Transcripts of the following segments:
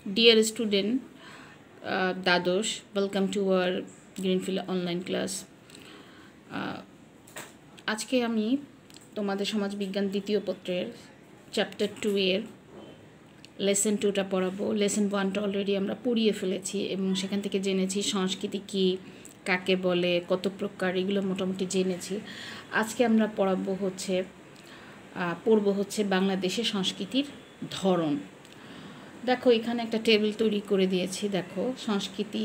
Dear student, Dadosh, welcome to our Greenfield online class. আজকে আমি তোমাদের সমাজবিজ্ঞান দ্বিতীয় পত্রের চ্যাপ্টার 2 এর লেসন 2টা পড়াবো। লেসন 1টা অলরেডি আমরা পড়িয়ে ফেলেছি এবং সেখান থেকে জেনেছি সংস্কৃতি কী, কাকে বলে, কত প্রকার, এগুলো মোটামুটি জেনেছি। আজকে আমরা পড়ব হচ্ছে বাংলাদেশের সংস্কৃতির ধরন। দেখো এখানে একটা টেবিল তৈরি করে দিয়েছি। দেখো সংস্কৃতি,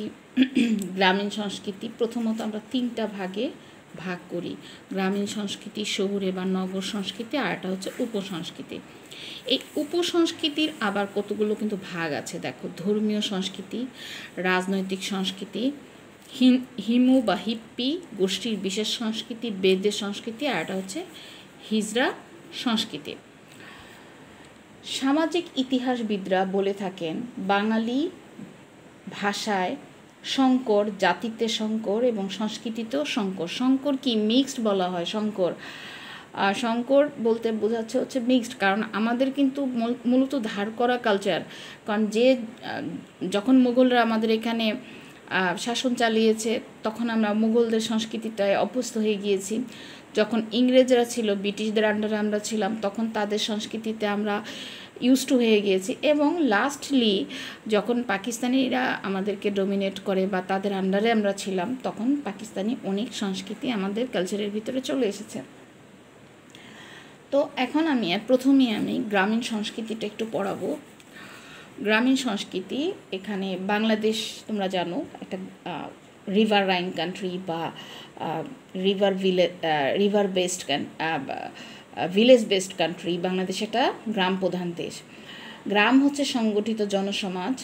গ্রামীণ সংস্কৃতি প্রথমত আমরা 3টা ভাগে ভাগ করি। গ্রামীণ সংস্কৃতি, শহুরে বা নগর সংস্কৃতি, আর একটা হচ্ছে উপসংস্কৃতি। এই উপসংস্কৃতির আবার কতগুলো কিন্তু ভাগ আছে। দেখো ধর্মীয় সংস্কৃতি, রাজনৈতিক সংস্কৃতি, হিমু বা হিপ্পি গোষ্ঠীর বিশেষ সংস্কৃতি, বেদে সংস্কৃতি, আর একটা হচ্ছে হিজড়া সংস্কৃতি। সামাজিক ইতিহাসবিদরা বলে থাকেন বাঙালি ভাষায় সংকর, জাতিতে সংকর এবং সংস্কৃতিতেও সংকর। সংকর কি মিক্সড বলা হয়। সংকর বলতে বোঝাচ্ছে হচ্ছে মিক্সড, কারণ আমাদের কিন্তু মূলত ধার করা কালচার। কারণ যখন মুঘলরা আমাদের এখানে শাসন চালিয়েছে তখন আমরা মুঘলদের সংস্কৃতিটায় অভ্যস্ত হয়ে গিয়েছি। যখন ইংরেজরা ছিল, ব্রিটিশদের আন্ডারে আমরা ছিলাম, তখন তাদের সংস্কৃতিতে আমরা ইউজ টু হয়ে গিয়েছি। এবং লাস্টলি যখন পাকিস্তানিরা আমাদেরকে ডোমিনেট করে বা তাদের আন্ডারে আমরা ছিলাম, তখন পাকিস্তানি অনেক সংস্কৃতি আমাদের কালচারের ভিতরে চলে এসেছে। তো এখন প্রথমেই আমি গ্রামীণ সংস্কৃতিটা একটু পড়াবো। গ্রামীণ সংস্কৃতি, এখানে বাংলাদেশ তোমরা জানো একটা রিভার রাইন কান্ট্রি বা river based village based country. Bangladesh একটা গ্রাম প্রধান দেশ। গ্রাম হচ্ছে সংগঠিত জনসমাজ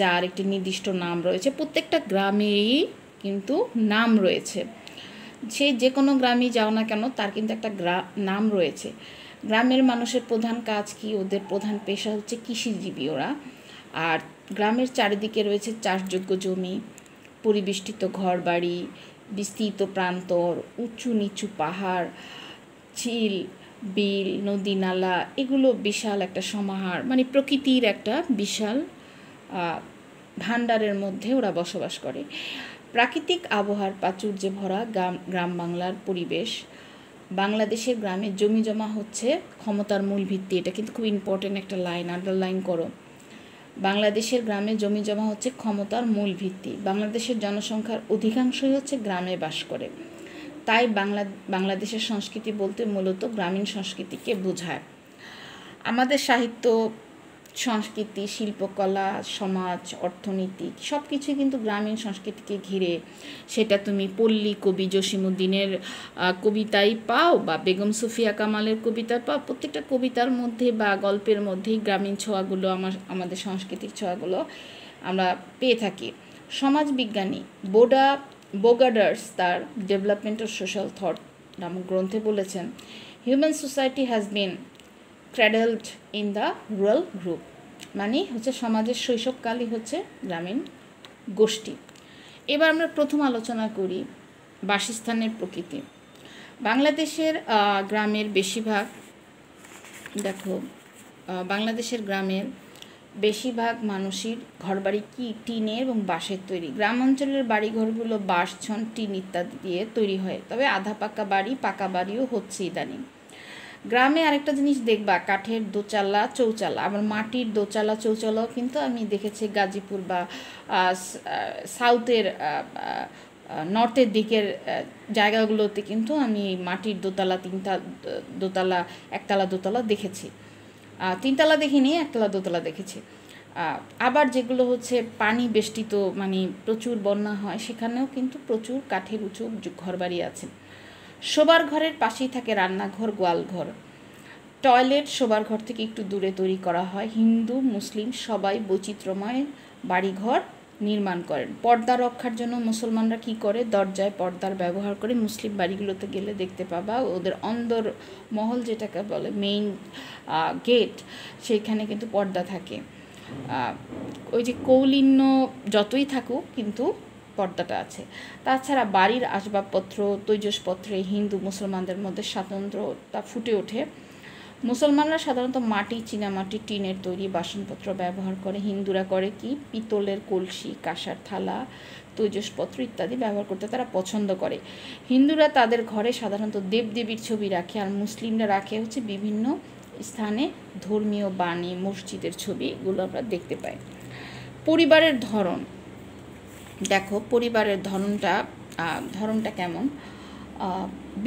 যার একটি নির্দিষ্ট নাম রয়েছে। প্রত্যেকটা গ্রামেরই কিন্তু নাম রয়েছে। সে যে কোনো গ্রামে যাও না কেন তার কিন্তু একটা নাম রয়েছে। গ্রামের মানুষের প্রধান কাজ কি? ওদের প্রধান পেশা হচ্ছে কৃষিজীবী ওরা। আর গ্রামের চারিদিকে রয়েছে চাষযোগ্য জমি, পরিবেষ্টিত ঘরবাড়ি, বিস্তৃত প্রান্তর, উঁচু নিচু পাহাড়, ঝিল, বিল, নদী, নালা, এগুলো বিশাল একটা সমাহার, মানে প্রকৃতির একটা বিশাল ভাণ্ডারের মধ্যে ওরা বসবাস করে। প্রাকৃতিক আবহাওয়ার প্রাচুর্যে ভরা গ্রাম বাংলার পরিবেশ। বাংলাদেশের গ্রামে জমি জমা হচ্ছে ক্ষমতার মূল ভিত্তি। এটা কিন্তু খুব ইম্পর্টেন্ট একটা লাইন, আন্ডারলাইন করো। বাংলাদেশের গ্রামে জমি জমা হচ্ছে ক্ষমতার মূল ভিত্তি। বাংলাদেশের জনসংখ্যার অধিকাংশই হচ্ছে গ্রামে বাস করে। তাই বাংলাদেশের সংস্কৃতি বলতে মূলত গ্রামীণ সংস্কৃতিকে বোঝায়। আমাদের সাহিত্য, সংস্কৃতি, শিল্পকলা, সমাজ, অর্থনীতি সব কিছুই কিন্তু গ্রামীণ সংস্কৃতিকে ঘিরে। সেটা তুমি পল্লী কবি জসিমউদ্দিনের কবিতায় পাও বা বেগম সুফিয়া কামালের কবিতায় পাও। প্রত্যেকটা কবিতার মধ্যে বা গল্পের মধ্যেই গ্রামীণ ছোঁয়াগুলো, আমাদের সাংস্কৃতিক ছোঁয়াগুলো আমরা পেয়ে থাকি। সমাজবিজ্ঞানী বোগাডার্স তার ডেভেলপমেন্ট অফ সোশ্যাল থট নামক গ্রন্থে বলেছেন, human society has been cradled in the rural group, মানে হচ্ছে সমাজের শৈশবকালই হচ্ছে গ্রামীণ গোষ্ঠী। এবার আমরা প্রথম আলোচনা করি বাসস্থানের প্রকৃতি। বাংলাদেশের গ্রামের বেশিরভাগ, দেখো বাংলাদেশের গ্রামের বেশিরভাগ মানুষের ঘরবাড়ি কি টিনের এবং বাঁশের তৈরি। গ্রাম অঞ্চলের বাড়িঘরগুলো বাঁশ, ছন, টিন ইত্যাদি দিয়ে তৈরি হয়, তবে আধা পাকা বাড়ি, পাকা বাড়িও হচ্ছে ইদানিং। গ্রামে আরেকটা জিনিস দেখবা, কাঠের দোচালা, চৌচালা, আবার মাটির দোচালা, চৌচালাও কিন্তু আমি দেখেছি গাজীপুর বা সাউথের নর্থের দিকের জায়গাগুলোতে কিন্তু আমি মাটির দোতলা, দোতলা, একতলা, দোতলা দেখেছি। 3তলা দেখিনি, একতলা, দোতলা দেখেছি। আবার যেগুলো হচ্ছে পানি বেষ্টিত, মানে প্রচুর বন্যা হয়, সেখানেও কিন্তু প্রচুর কাঠের উঁচু ঘরবাড়ি আছে। শোবার ঘরের পাশেই থাকে রান্নাঘর, গোয়ালঘর। টয়লেট শোবার ঘর থেকে একটু দূরে তৈরি করা হয়। হিন্দু মুসলিম সবাই বৈচিত্র্যময় বাড়িঘর নির্মাণ করেন। পর্দা রক্ষার জন্য মুসলমানরা কি করে, দরজায় পর্দার ব্যবহার করে। মুসলিম বাড়িগুলোতে গেলে দেখতে পাবা ওদের অন্দর মহল যেটাকে বলে মেইন গেট, সেইখানে কিন্তু পর্দা থাকে। ওই যে কৌলিন্য যতই থাকুক কিন্তু পর্দাটা আছে। তাছাড়া বাড়ির আসবাবপত্র, তৈজসপত্রে হিন্দু মুসলমানদের মধ্যে স্বাতন্ত্র্যতা ফুটে ওঠে। মুসলমানরা সাধারণত মাটি, চীনামাটি, টিনের তৈরি বাসনপত্র ব্যবহার করে। হিন্দুরা করে কি, পিতলের কলসি, কাঁসার থালা, তৈজসপত্র ইত্যাদি ব্যবহার করতে তারা পছন্দ করে। হিন্দুরা তাদের ঘরে সাধারণত দেবদেবীর ছবি রাখে, আর মুসলিমরা রাখে হচ্ছে বিভিন্ন স্থানে ধর্মীয় বাণী, মসজিদের ছবি, এগুলো আমরা দেখতে পাই। পরিবারের ধরন দেখো, পরিবারের ধরনটা কেমন।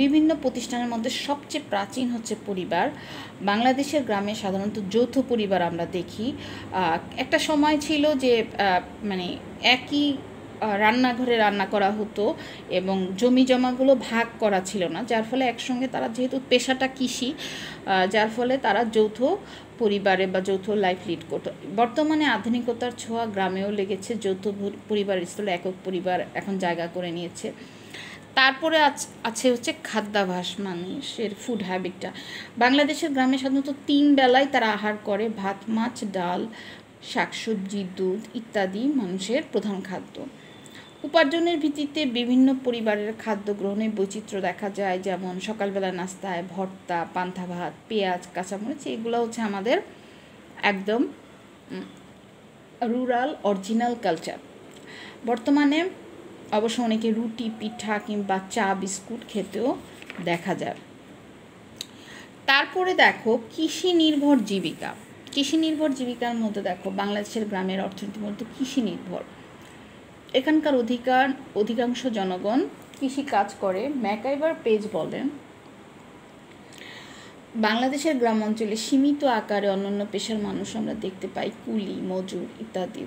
বিভিন্ন প্রতিষ্ঠানের মধ্যে সবচেয়ে প্রাচীন হচ্ছে পরিবার। বাংলাদেশের গ্রামে সাধারণত যৌথ পরিবার আমরা দেখি। একটা সময় ছিল যে মানে একই রান্নাঘরে রান্না করা হতো এবং জমি জমাগুলো ভাগ করা ছিল না, যার ফলে একসঙ্গে তারা, যেহেতু পেশাটা কৃষি, যার ফলে তারা যৌথ পরিবারে বা যৌথ লাইফ লিড করতো। বর্তমানে আধুনিকতার ছোঁয়া গ্রামেও লেগেছে, যৌথ পরিবারের স্থলে একক পরিবার এখন জায়গা করে নিয়েছে। তারপরে আছে হচ্ছে খাদ্যাভ্যাস, মানুষের ফুড হ্যাবিটটা। বাংলাদেশের গ্রামে সাধারণত 3 বেলায় তারা আহার করে। ভাত, মাছ, ডাল, শাকসবজি, দুধ ইত্যাদি মানুষের প্রধান খাদ্য। উপার্জনের ভিত্তিতে বিভিন্ন পরিবারের খাদ্য গ্রহণে বৈচিত্র্য দেখা যায়, যেমন সকালবেলা নাস্তায় ভর্তা, পান্তা ভাত, পেঁয়াজ, কাঁচামরিচ, এগুলো হচ্ছে আমাদের একদম রুরাল অরিজিনাল কালচার। বর্তমানে অবশ্য অনেকে রুটি, পিঠা কিংবা চা, বিস্কুট খেতেও দেখা যায়। তারপরে দেখো কৃষি নির্ভর জীবিকা। কৃষি নির্ভর জীবিকার মধ্যে দেখো বাংলাদেশের গ্রামের অর্থনীতির মধ্যে কৃষি নির্ভর। এখানকার অধিকাংশ জনগণ কৃষি কাজ করে। ম্যাকাইভার পেজ বলেন, বাংলাদেশের গ্রাম অঞ্চলে সীমিত আকারে অন্যান্য পেশার মানুষ আমরা দেখতে পাই, কুলি, মজুর ইত্যাদি।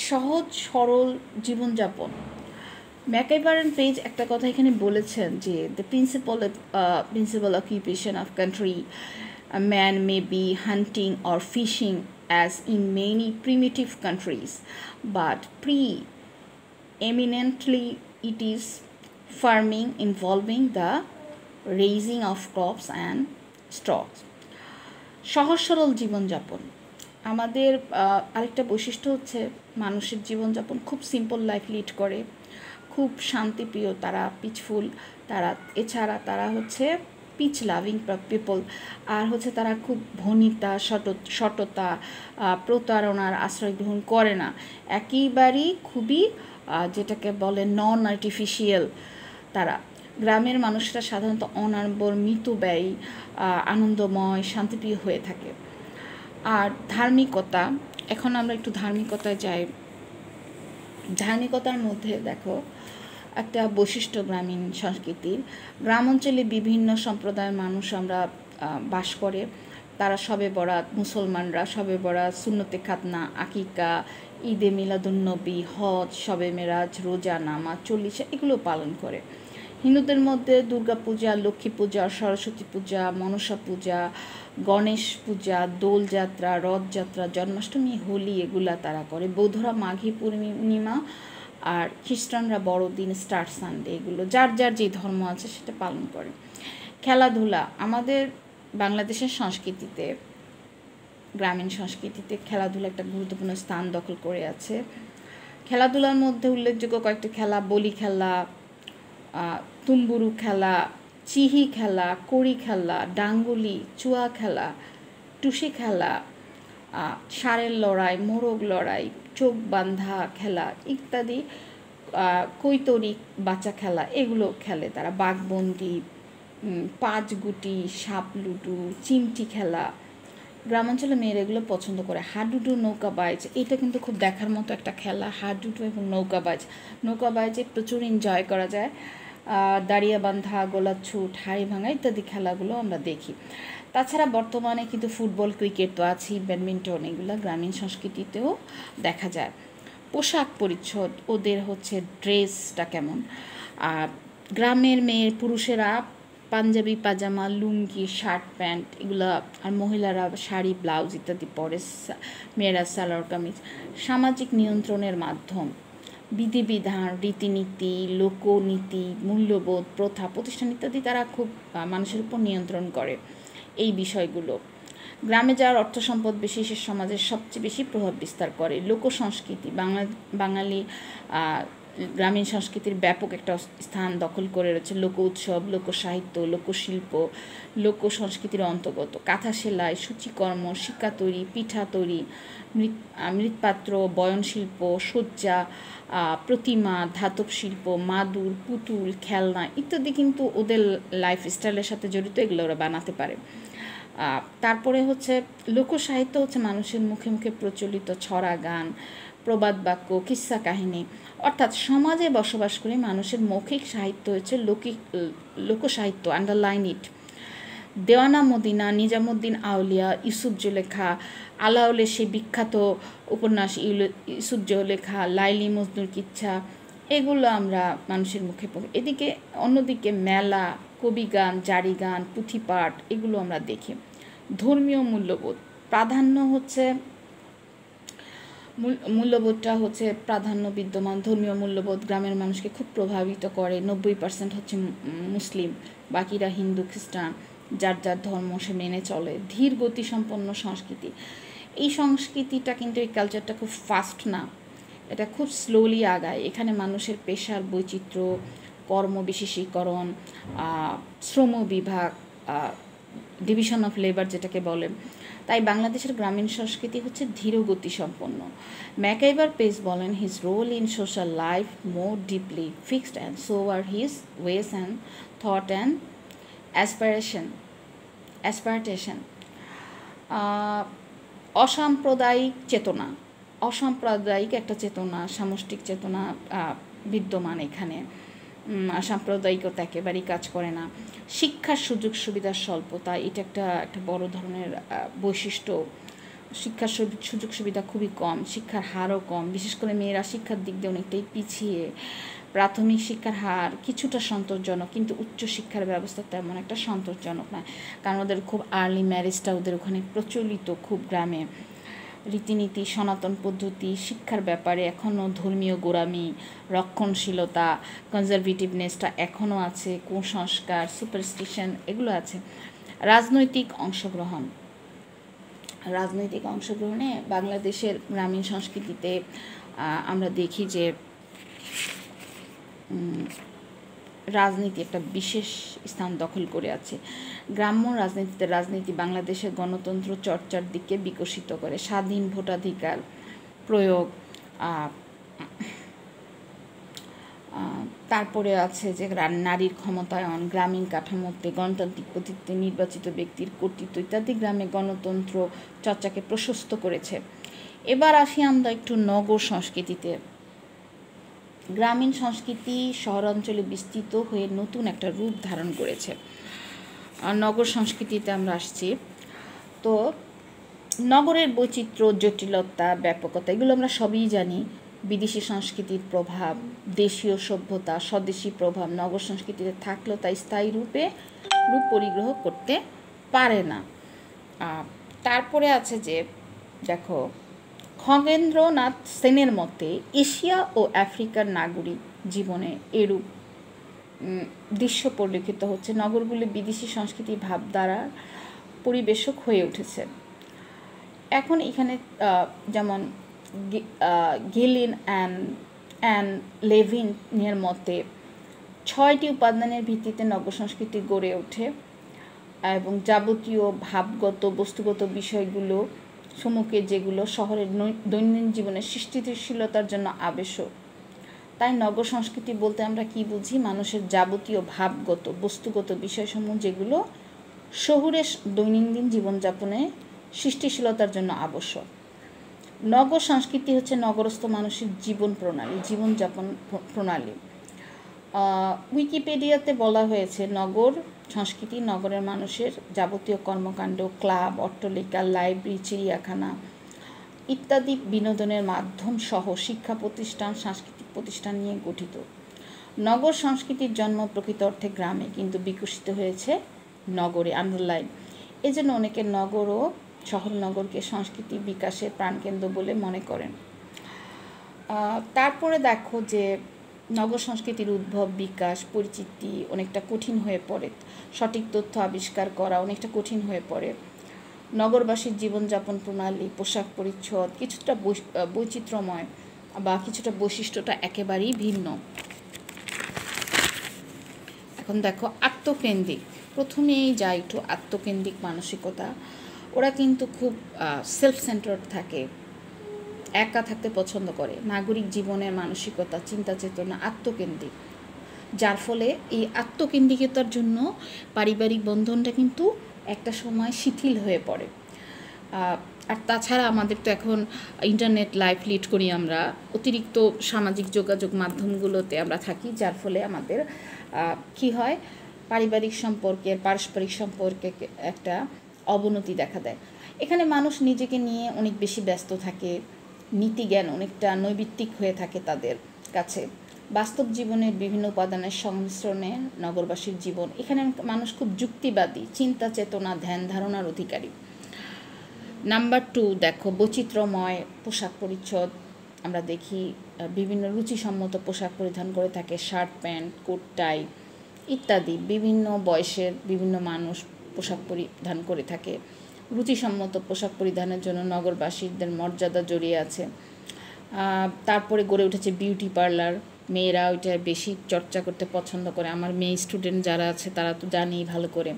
সহজ সরল জীবনযাপন। ম্যাকাইভার পেজ একটা কথা এখানে বলেছেন যে the principal occupation of country man may be hunting or fishing as in many primitive countries, but pre-eminently it is farming involving the raising of crops and stocks. সহজ সরল জীবনযাপন। আমাদের আরেকটা বৈশিষ্ট্য হচ্ছে মানুষের জীবনযাপন খুব সিম্পল লাইফ লিড করে, খুব শান্তিপ্রিয়, তারা পিসফুল, এছাড়া তারা হচ্ছে পিচ লাভিং পিপল, আর হচ্ছে তারা খুব ভনিতা, সততা, প্রতারণার আশ্রয় গ্রহণ করে না, একেবারেই খুবই যেটাকে বলে নন আর্টিফিশিয়াল। তারা গ্রামের মানুষরা সাধারণত অনাড়ম্বর, মিতব্যয়ী, আনন্দময়, শান্তিপ্রিয় হয়ে থাকে। আর ধার্মিকতা, এখন আমরা একটু ধার্মিকতায় যাই। ধার্মিকতার মধ্যে দেখো একটা বৈশিষ্ট্য গ্রামীণ সংস্কৃতির। গ্রাম অঞ্চলে বিভিন্ন সম্প্রদায়ের মানুষ আমরা বাস করে। তারা শবে বরাত, মুসলমানরা শবে বরাত, সুন্নতে খাতনা, আকিকা, ঈদে মিলাদুন্নবী, হজ, শবে মেরাজ, রোজা, নামাজ, চল্লিশা এগুলো পালন করে। হিন্দুদের মধ্যে দুর্গা পূজা, লক্ষ্মী পূজা, সরস্বতী পূজা, মনসা পূজা, গণেশ পূজা, দোলযাত্রা, রথযাত্রা, জন্মাষ্টমী, হোলি এগুলা তারা করে। বৌদ্ধরা মাঘী পূর্ণিমা, আর খ্রিস্টানরা বড়দিন, স্টার সানডে, এগুলো যার যার যে ধর্ম আছে সেটা পালন করে। খেলাধুলা, আমাদের বাংলাদেশের সংস্কৃতিতে, গ্রামীণ সংস্কৃতিতে খেলাধুলা একটা গুরুত্বপূর্ণ স্থান দখল করে আছে। খেলাধুলার মধ্যে উল্লেখযোগ্য কয়েকটি খেলা: বলি খেলা, তুম্বুরু খেলা, চিহি খেলা, কড়ি খেলা, ডাঙ্গুলি, চুয়া খেলা, টুসি খেলা, ষাঁড়ের লড়াই, মোরগ লড়াই, চোখ বান্ধা খেলা ইত্যাদি, কৈতরিক বাচ্চা খেলা এগুলো খেলে তারা। বাঘবন্দি, 5 গুটি, সাপ লুডু, চিমটি খেলা গ্রামাঞ্চলে মেয়েরা এগুলো পছন্দ করে। হাডুডু, নৌকাবাইজ, এটা কিন্তু খুব দেখার মতো একটা খেলা। হাডুডু এবং নৌকাবাইজে প্রচুর এনজয় করা যায়। দাঁড়িয়ে বান্ধা, গোলাছুট, হাড়ি ভাঙা ইত্যাদি খেলাগুলো আমরা দেখি। তাছাড়া বর্তমানে কিন্তু ফুটবল, ক্রিকেট তো আছেই, ব্যাডমিন্টন, এগুলো গ্রামীণ সংস্কৃতিতেও দেখা যায়। পোশাক পরিচ্ছদ, ওদের হচ্ছে ড্রেসটা কেমন। গ্রামের পুরুষেরা পাঞ্জাবি, পাজামা, লুঙ্গি, শার্ট, প্যান্ট এগুলো, আর মহিলারা শাড়ি, ব্লাউজ ইত্যাদি পরে। মেয়েরা সালোয়ার কামিজ। সামাজিক নিয়ন্ত্রণের মাধ্যম, বিধিবিধান, রীতিনীতি, লোকনীতি, মূল্যবোধ, প্রথা, প্রতিষ্ঠান ইত্যাদি তারা খুব মানুষের উপর নিয়ন্ত্রণ করে এই বিষয়গুলো। গ্রামে যার অর্থ সম্পদ বেশি সে সমাজের সবচেয়ে বেশি প্রভাব বিস্তার করে। লোক সংস্কৃতি, বাঙালি গ্রামীণ সংস্কৃতির ব্যাপক একটা স্থান দখল করে রয়েছে লোক উৎসব, লোকসাহিত্য, লোকশিল্প, লোক সংস্কৃতির অন্তর্গত কাঁথা সেলাই, সূচিকর্ম, শিকা তৈরি, পিঠা তৈরি, মৃৎপাত্র, বয়নশিল্প, সজ্জা, প্রতিমা, ধাতব শিল্প, মাদুর, পুতুল, খেলনা ইত্যাদি কিন্তু ওদের লাইফস্টাইলের সাথে জড়িত, এগুলো ওরা বানাতে পারে। তারপরে হচ্ছে লোকসাহিত্য হচ্ছে মানুষের মুখে মুখে প্রচলিত ছড়া, গান, প্রবাদ বাক্য, কিস্সা কাহিনী, অর্থাৎ সমাজে বসবাস করে মানুষের মৌখিক সাহিত্য হচ্ছে লোকসাহিত্য, আন্ডারলাইন ইট। দেওয়ানা মদিনা, নিজামুদ্দিন আউলিয়া, ইউসুফ জুলেখা, আলাউলের সেই বিখ্যাত উপন্যাস ইউসুফ জুলেখা, লাইলি মজনুর কিচ্ছা, এগুলো আমরা মানুষের মুখে এদিকে অন্যদিকে মেলা, কবিগান, জারিগান, পুঁথিপাঠ এগুলো আমরা দেখি। ধর্মীয় মূল্যবোধ প্রাধান্য হচ্ছে মূল্যবোধটা হচ্ছে প্রাধান্য বিদ্যমান। ধর্মীয় মূল্যবোধ গ্রামের মানুষকে খুব প্রভাবিত করে। 90% হচ্ছে মুসলিম, বাকিরা হিন্দু, খ্রিস্টান, যার যার ধর্ম সে মেনে চলে। ধীর গতিসম্পন্ন সংস্কৃতি, এই সংস্কৃতিটা কিন্তু এই কালচারটা খুব ফাস্ট না, এটা খুব স্লোলি আগায়। এখানে মানুষের পেশার বৈচিত্র্য, কর্মবিশেষীকরণ, শ্রম বিভাগ, ডিভিশন অফ লেবার যেটাকে বলে, তাই বাংলাদেশের গ্রামীণ সংস্কৃতি হচ্ছে ধীর গতিসম্পন্ন। ম্যাকাইভার পেজ বলেন, his role in social life more deeply fixed and so are his ways and thought and aspiration. অসাম্প্রদায়িক একটা চেতনা, সামষ্টিক চেতনা বিদ্যমান এখানে। সাম্প্রদায়িকতা একেবারেই কাজ করে না। শিক্ষার সুযোগ সুবিধার স্বল্পতা, এটা একটা বড় ধরনের বৈশিষ্ট্য। শিক্ষার সুযোগ সুবিধা খুবই কম, শিক্ষার হারও কম, বিশেষ করে মেয়েরা শিক্ষার দিক দিয়ে অনেকটাই পিছিয়ে। প্রাথমিক শিক্ষার হার কিছুটা সন্তোষজনক, কিন্তু উচ্চশিক্ষার ব্যবস্থা তেমন একটা সন্তোষজনক নয়, কারণ ওদের খুব আর্লি ম্যারেজটা ওদের ওখানে প্রচলিত খুব গ্রামে। রীতিনীতি, সনাতন পদ্ধতি, শিক্ষার ব্যাপারে এখনও ধর্মীয় গোঁড়ামি, রক্ষণশীলতা, কনজারভেটিভনেসটা এখনও আছে, কুসংস্কার, সুপারস্টিশন এগুলো আছে। রাজনৈতিক অংশগ্রহণে বাংলাদেশের গ্রামীণ সংস্কৃতিতে আমরা দেখি যে রাজনীতি একটা বিশেষ স্থান দখল করে আছে। গ্রাম্য রাজনীতি বাংলাদেশের গণতন্ত্র চর্চার দিকে বিকশিত করে। স্বাধীন ভোটাধিকার প্রয়োগ, তারপরে আছে যে নারীর ক্ষমতায়ন, গ্রামীণ কাঠামোতে গণতান্ত্রিক পদ্ধতিতে নির্বাচিত ব্যক্তির কর্তৃত্ব ইত্যাদি গ্রামে গণতন্ত্র চর্চাকে প্রশস্ত করেছে। এবার আসি আমরা একটু নগর সংস্কৃতিতে। গ্রামীণ সংস্কৃতি শহরাঞ্চলে বিস্তৃত হয়ে নতুন একটা রূপ ধারণ করেছে। নগর সংস্কৃতিতে আমরা আসছি। তো নগরের বৈচিত্র্য, জটিলতা, ব্যাপকতা এগুলো আমরা সবই জানি। বিদেশি সংস্কৃতির প্রভাব, দেশীয় সভ্যতা, স্বদেশী প্রভাব নগর সংস্কৃতিতে থাকলেও তাই স্থায়ী রূপ পরিগ্রহ করতে পারে না। তারপরে আছে যে দেখো, খগেন্দ্রনাথ সেনের মতে এশিয়া ও আফ্রিকার নাগরিক জীবনে এরূপ দৃশ্য পরিলক্ষিত হচ্ছে। নগরগুলি বিদেশি সংস্কৃতি ভাবধারার পরিবেশক হয়ে উঠেছে। এখন এখানে যেমন গিলিন অ্যান্ড লেভিনের মতে 6টি উপাদানের ভিত্তিতে নগর সংস্কৃতি গড়ে ওঠে এবং যাবতীয় ভাবগত বস্তুগত বিষয়গুলো সম্মুখে যেগুলো শহরের দৈনন্দিন জীবনের সৃষ্টিশীলতার জন্য আবশ্যক। তাই নগর সংস্কৃতি বলতে আমরা কি বুঝি? মানুষের যাবতীয় ভাবগত বস্তুগত বিষয়সমূহ যেগুলো শহুরে দৈনন্দিন জীবনযাপনে সৃষ্টিশীলতার জন্য আবশ্যক। নগর সংস্কৃতি হচ্ছে নগরস্থ মানুষের জীবনযাপন প্রণালী। উইকিপিডিয়াতে বলা হয়েছে নগর সংস্কৃতি নগরের মানুষের যাবতীয় কর্মকাণ্ড, ক্লাব, অট্টালিকা, লাইব্রেরি, চিড়িয়াখানা ইত্যাদি বিনোদনের মাধ্যম সহ শিক্ষা প্রতিষ্ঠান, সাংস্কৃতিক প্রতিষ্ঠান নিয়ে গঠিত। নগর সংস্কৃতির জন্ম প্রকৃত অর্থে গ্রামে, কিন্তু বিকশিত হয়েছে নগরে, আন্ডারলাইন। এজন্য অনেকে নগর ও শহরনগরকে সংস্কৃতি বিকাশের প্রাণকেন্দ্র বলে মনে করেন। তারপরে দেখো যে নগর সংস্কৃতির উদ্ভব, বিকাশ, পরিচিতি অনেকটা কঠিন হয়ে পড়ে। সঠিক তথ্য আবিষ্কার করা অনেকটা কঠিন হয়ে পড়ে। নগরবাসীর জীবনযাপন প্রণালী, পোশাক পরিচ্ছদ কিছুটা বৈচিত্র্যময়। বা কিছুটা বৈশিষ্ট্যটা একেবারেই ভিন্ন। এখন দেখো আত্মকেন্দ্রিক, প্রথমেই যা একটু আত্মকেন্দ্রিক মানসিকতা। ওরা কিন্তু খুব সেলফ সেন্টার্ড থাকে, একা থাকতে পছন্দ করে। নাগরিক জীবনের মানসিকতা, চিন্তা চেতনা আত্মকেন্দ্রিক, যার ফলে এই আত্মকেন্দ্রিকতার জন্য পারিবারিক বন্ধনটা কিন্তু একটা সময় শিথিল হয়ে পড়ে। আর তাছাড়া আমাদের তো এখন ইন্টারনেট লাইফ লিড করি আমরা, অতিরিক্ত সামাজিক যোগাযোগ মাধ্যমগুলোতে আমরা থাকি, যার ফলে আমাদের কি হয়, পারস্পরিক সম্পর্কে একটা অবনতি দেখা দেয়। এখানে মানুষ নিজেকে নিয়ে অনেক বেশি ব্যস্ত থাকে, নীতিজ্ঞান অনেকটা নৈবিত্তিক হয়ে থাকে তাদের কাছে। বাস্তব জীবনের বিভিন্ন উপাদানের সংমিশ্রণে নগরবাসীর জীবন, এখানে মানুষ খুব যুক্তিবাদী, চিন্তা চেতনা ধ্যান ধারণার অধিকারী। নাম্বার 2 দেখো বৈচিত্র্যময় পোশাক পরিচ্ছদ আমরা দেখি, বিভিন্ন রুচিসম্মত পোশাক পরিধান করে থাকে, শার্ট প্যান্ট কোট টাই ইত্যাদি। বিভিন্ন বয়সের বিভিন্ন মানুষ পোশাক পরিধান করে থাকে। রুচিসম্মত পোশাক পরিধানের জন্য নগরবাসীদের মর্যাদা জড়িয়ে আছে। তারপরে গড়ে উঠেছে বিউটি পার্লার, মেয়েরা ওইটা বেশি চর্চা করতে পছন্দ করে। আমার মেয়ে স্টুডেন্ট যারা আছে তারা তো জানেই ভালো করে।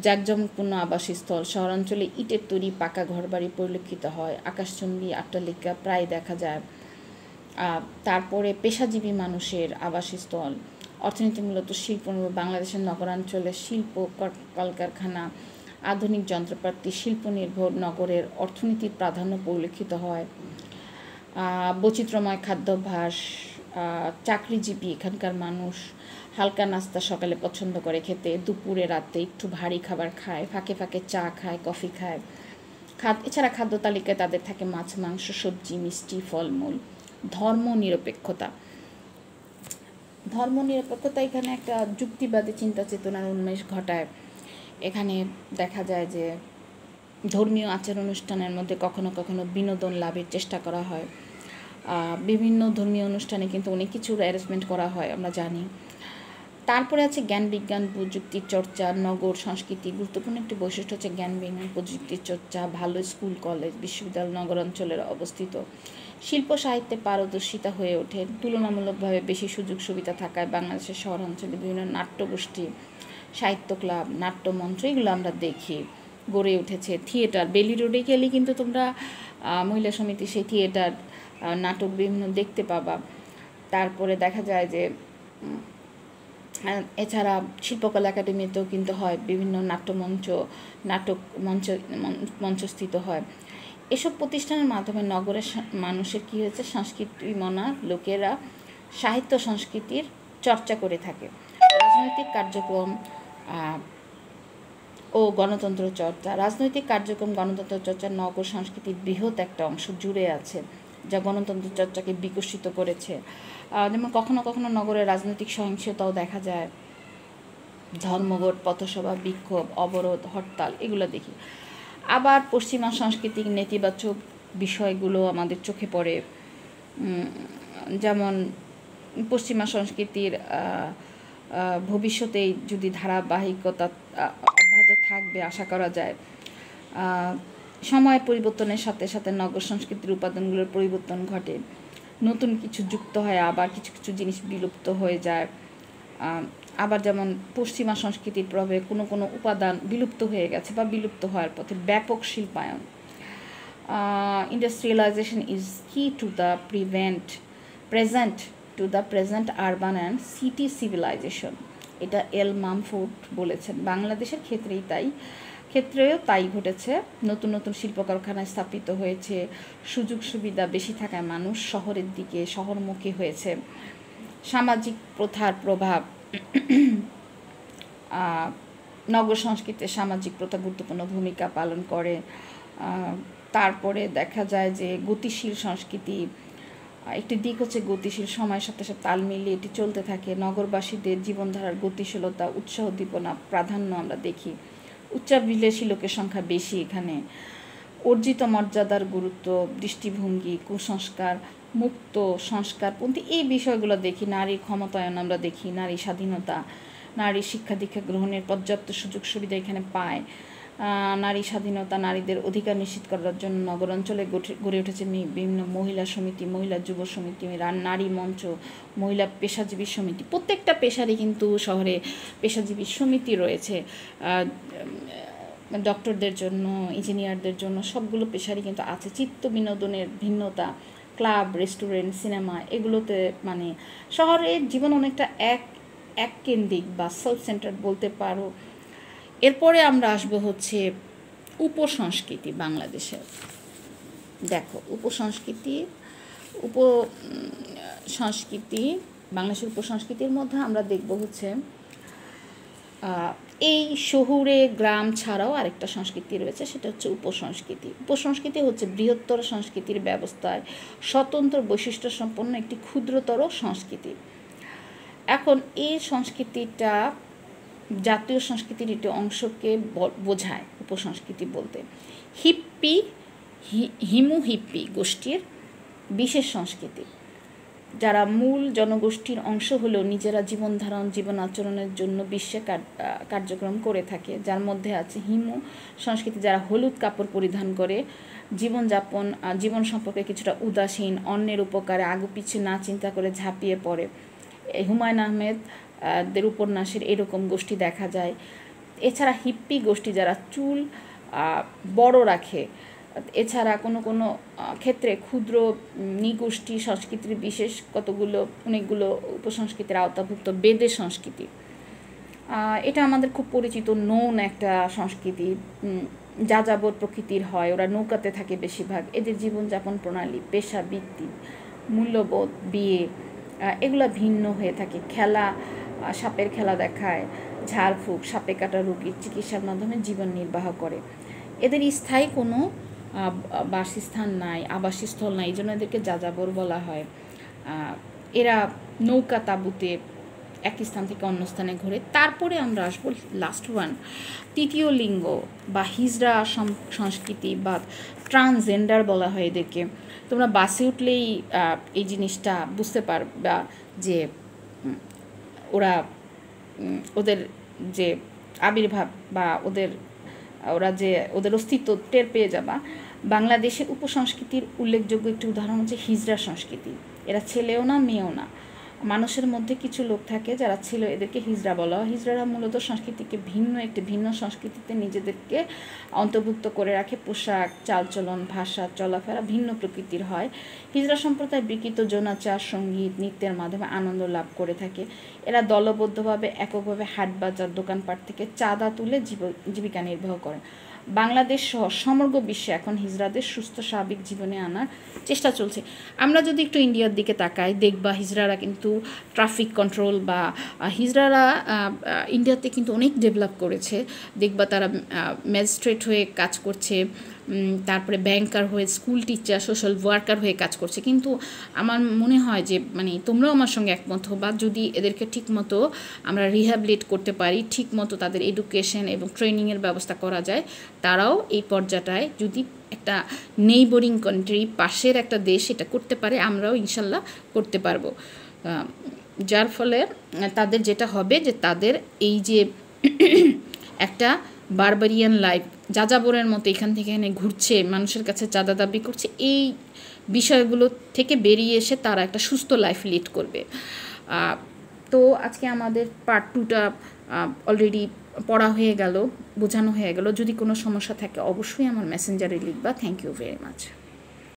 জাঁকজমকপূর্ণ আবাসস্থল, শহরাঞ্চলে ইটের তৈরি পাকা ঘরবাড়ি পরিলক্ষিত হয়, আকাশচুম্বী অট্টালিকা প্রায় দেখা যায়। তারপরে পেশাজীবী মানুষের আবাসস্থল, অর্থনীতি মূলত শিল্প, বাংলাদেশের নগরাঞ্চলে শিল্প কলকারখানা, আধুনিক যন্ত্রপাতি, শিল্প নির্ভর নগরের অর্থনীতির প্রাধান্য পরিলক্ষিত হয়। বৈচিত্র্যময় খাদ্যাভ্যাস, চাকরিজীবী এখানকার মানুষ হালকা নাস্তা সকালে পছন্দ করে খেতে, দুপুরে রাতে একটু ভারী খাবার খায়, ফাঁকে ফাঁকে চা খায়, কফি খায়। এছাড়া খাদ্য তালিকায় তাদের থাকে মাছ মাংস সবজি মিষ্টি ফলমূল। ধর্মনিরপেক্ষতা এখানে একটা যুক্তিবাদী চিন্তা চেতনার উন্মেষ ঘটায়। এখানে দেখা যায় যে ধর্মীয় আচার অনুষ্ঠানের মধ্যে কখনো কখনো বিনোদন লাভের চেষ্টা করা হয়। বিভিন্ন ধর্মীয় অনুষ্ঠানে কিন্তু অনেক কিছুর অ্যারেঞ্জমেন্ট করা হয় আমরা জানি। তারপরে আছে জ্ঞান বিজ্ঞান প্রযুক্তির চর্চা, নগর সংস্কৃতি গুরুত্বপূর্ণ একটি বৈশিষ্ট্য হচ্ছে জ্ঞান বিজ্ঞান প্রযুক্তির চর্চা, ভালো স্কুল কলেজ বিশ্ববিদ্যালয় নগরাঞ্চলের অবস্থিত। শিল্প সাহিত্যে পারদর্শিতা হয়ে ওঠে, তুলনামূলকভাবে বেশি সুযোগ সুবিধা থাকায় বাংলাদেশের শহরাঞ্চলে বিভিন্ন নাট্যগোষ্ঠী, সাহিত্য ক্লাব, নাট্যমঞ্চ এগুলো আমরা দেখি গড়ে উঠেছে। থিয়েটার, বেলি রোডে গেলে কিন্তু তোমরা মহিলা সমিতি সেই থিয়েটার নাটক বিভিন্ন দেখতে পাবা। তারপরে দেখা যায় যে এছাড়া শিল্পকলা একাডেমিতেও কিন্তু হয়, বিভিন্ন নাটক মঞ্চস্থিত হয়। এসব প্রতিষ্ঠানের মাধ্যমে নগরের মানুষের কী হয়েছে, সংস্কৃতিমনা লোকেরা সাহিত্য সংস্কৃতির চর্চা করে থাকে। রাজনৈতিক কার্যক্রম ও গণতন্ত্র চর্চা নগর সংস্কৃতির বৃহৎ একটা অংশ জুড়ে আছে, যা গণতন্ত্র চর্চাকে বিকশিত করেছে। যেমন কখনো কখনো নগরে রাজনৈতিক সহিংসতাও দেখা যায়, ধর্মঘট, পথসভা, বিক্ষোভ, অবরোধ, হরতাল এগুলো দেখি। আবার পশ্চিমা সাংস্কৃতিক নেতিবাচক বিষয়গুলো আমাদের চোখে পড়ে, যেমন পশ্চিমা সংস্কৃতির ভবিষ্যতেই যদি ধারাবাহিকতা অব্যাহত থাকবে আশা করা যায়। সময় পরিবর্তনের সাথে সাথে নগর সংস্কৃতির উপাদানগুলোর পরিবর্তন ঘটে, নতুন কিছু যুক্ত হয়, আবার কিছু কিছু জিনিস বিলুপ্ত হয়ে যায়। আবার যেমন পশ্চিমা সংস্কৃতির প্রভাবে কোনো কোনো উপাদান বিলুপ্ত হয়ে গেছে বা বিলুপ্ত হওয়ার পথে। ব্যাপক শিল্পায়ন, industrialization is key to the present urban and city civilization, এটা এল মামফোর্ড বলেছেন। বাংলাদেশের ক্ষেত্রেও তাই ঘটেছে। নতুন নতুন শিল্প কারখানা স্থাপিত হয়েছে, সুযোগ সুবিধা বেশি থাকায় মানুষ শহরের দিকে শহরমুখী হয়েছে। সামাজিক প্রথার প্রভাব, নগর সংস্কৃতিতে সামাজিক প্রথা গুরুত্বপূর্ণ ভূমিকা পালন করে। তারপরে দেখা যায় যে গতিশীল সংস্কৃতি, একটি দিক হচ্ছে গতিশীল, সময়ের সাথে সাথে তাল মিলিয়ে এটি চলতে থাকে। নগরবাসীদের জীবনধারার গতিশীলতা, উৎসাহ উদ্দীপনা প্রাধান্য আমরা দেখি। উচ্চাভিলাষী লোকের সংখ্যা বেশি এখানে। অর্জিত মর্যাদার গুরুত্ব, দৃষ্টিভঙ্গি, কুসংস্কার মুক্ত, সংস্কারপন্থী এই বিষয়গুলো দেখি। নারীর ক্ষমতায়ন আমরা দেখি, নারী স্বাধীনতা, নারী শিক্ষা দীক্ষা গ্রহণের পর্যাপ্ত সুযোগ সুবিধা এখানে পায়। নারী স্বাধীনতা, নারীদের অধিকার নিশ্চিত করার জন্য নগরাঞ্চলে গড়ে উঠেছে বিভিন্ন মহিলা সমিতি, মহিলা যুব সমিতি, নারী মঞ্চ, মহিলা পেশাজীবী সমিতি। প্রত্যেকটা পেশারই কিন্তু শহরে পেশাজীবী সমিতি রয়েছে, ডক্টরদের জন্য, ইঞ্জিনিয়ারদের জন্য, সবগুলো পেশারই কিন্তু আছে। চিত্ত বিনোদনের ভিন্নতা, ক্লাব, রেস্টুরেন্ট, সিনেমা, এগুলোতে মানে শহরের জীবন অনেকটা এক কেন্দ্রিক বা সেলফ সেন্টার বলতে পারো। এরপরে আমরা আসবো হচ্ছে উপসংস্কৃতি বাংলাদেশের। দেখো উপসংস্কৃতি বাংলাদেশের উপসংস্কৃতির মধ্যে আমরা দেখব হচ্ছে এই শহুরে গ্রাম ছাড়াও আরেকটা সংস্কৃতি রয়েছে, সেটা হচ্ছে উপসংস্কৃতি। উপসংস্কৃতি হচ্ছে বৃহত্তর সংস্কৃতির ব্যবস্থায় স্বতন্ত্র বৈশিষ্ট্য সম্পন্ন একটি ক্ষুদ্রতর সংস্কৃতি। এখন এই সংস্কৃতিটা জাতীয় সংস্কৃতির একটি অংশকে বোঝায় উপসংস্কৃতি বলতে। হিমু হিপ্পি গোষ্ঠীর বিশেষ সংস্কৃতি, যারা মূল জনগোষ্ঠীর অংশ হলেও নিজেরা জীবন আচরণের জন্য বিশ্বে কার্যক্রম করে থাকে, যার মধ্যে আছে হিমু সংস্কৃতি, যারা হলুদ কাপড় পরিধান করে জীবন সম্পর্কে কিছুটা উদাসীন, অন্যের উপকারে আগুপিছু না চিন্তা করে ঝাঁপিয়ে পড়ে। হুমায়ুন আহমেদ দের উপন্যাসের এরকম গোষ্ঠী দেখা যায়। এছাড়া হিপ্পি গোষ্ঠী, যারা চুল বড় রাখে। এছাড়া কোনো ক্ষেত্রে ক্ষুদ্র নৃগোষ্ঠী সংস্কৃতির অনেকগুলো উপসংস্কৃতির আওতাভুক্ত বেদে সংস্কৃতি। এটা আমাদের খুব পরিচিত নোন একটা সংস্কৃতি, যাযাবর প্রকৃতির হয়, ওরা নৌকাতে থাকে বেশিরভাগ। এদের জীবনযাপন প্রণালী, পেশা, বৃত্তি, মূল্যবোধ, বিয়ে, এগুলো ভিন্ন হয়ে থাকে। খেলা, সাপের খেলা দেখায়, ঝাড়ফুঁক, সাপে কাটা রোগীর চিকিৎসার মাধ্যমে জীবন নির্বাহ করে। এদের স্থায়ী কোনো বাসস্থান নাই, আবাসস্থল নাই, এই জন্য এদেরকে যাযাবর বলা হয়। এরা নৌকা তাঁবুতে এক স্থান থেকে অন্য স্থানে ঘোরে। তারপরে আমরা আসবো লাস্ট ওয়ান, তৃতীয় লিঙ্গ বা হিজড়া সংস্কৃতি বা ট্রান্সজেন্ডার বলা হয় এদেরকে। তোমরা বাসে উঠলেই এই জিনিসটা বুঝতে পারবা যে ওদের যে আবির্ভাব বা ওদের অস্তিত্ব টের পেয়ে যাবা। বাংলাদেশের উপসংস্কৃতির উল্লেখযোগ্য একটি উদাহরণ হচ্ছে হিজড়া সংস্কৃতি। এরা ছেলেও না মেয়েও না, মানুষের মধ্যে কিছু লোক থাকে যারা ছিল, এদেরকে হিজড়া বলা হয়। হিজড়ারা মূলত সংস্কৃতিকে ভিন্ন সংস্কৃতিতে নিজেদেরকে অন্তর্ভুক্ত করে রাখে। পোশাক, চালচলন, ভাষা, চলাফেরা ভিন্ন প্রকৃতির হয়। হিজড়া সম্প্রদায় বিকৃত যৌনাচার, সঙ্গীত, নৃত্যের মাধ্যমে আনন্দ লাভ করে থাকে। এরা দলবদ্ধভাবে এককভাবে হাট বাজার, দোকানপাট থেকে চাঁদা তুলে জীবিকা নির্বাহ করে। বাংলাদেশ সহ সমগ্র বিশ্বে এখন হিজড়াদের সুস্থ স্বাভাবিক জীবনে আনার চেষ্টা চলছে। আমরা যদি একটু ইন্ডিয়ার দিকে তাকাই, দেখবা হিজড়ারা কিন্তু ট্রাফিক কন্ট্রোল বা হিজড়ারা ইন্ডিয়াতে কিন্তু অনেক ডেভেলপ করেছে। দেখবা তারা ম্যাজিস্ট্রেট হয়ে কাজ করছে, তারপরে ব্যাংকার হয়ে, স্কুল টিচার, সোশ্যাল ওয়ার্কার হয়ে কাজ করছে। কিন্তু আমার মনে হয় যে তোমরাও আমার সঙ্গে একমত হবা, যদি এদেরকে ঠিকমতো আমরা রিহ্যাবিলিট করতে পারি, ঠিকমতো তাদের এডুকেশন এবং ট্রেনিংয়ের ব্যবস্থা করা যায়, তারাও এই পর্যায়টায় যদি একটা নেইবরিং কান্ট্রি, পাশের একটা দেশ এটা করতে পারে, আমরাও ইনশাল্লাহ করতে পারবো। যার ফলে তাদের যেটা হবে যে তাদের এই যে একটা বারবারিয়ান লাইফ, যাযাবরের মতো এখান থেকে এখানে ঘুরছে, মানুষের কাছে চাঁদা দাবি করছে, এই বিষয়গুলো থেকে বেরিয়ে এসে তারা একটা সুস্থ লাইফ লিড করবে। তো আজকে আমাদের পার্ট 2টা অলরেডি পড়া হয়ে গেল, বোঝানো হয়ে গেল। যদি কোনো সমস্যা থাকে অবশ্যই আমার মেসেঞ্জারে লিখবা। Thank you very much.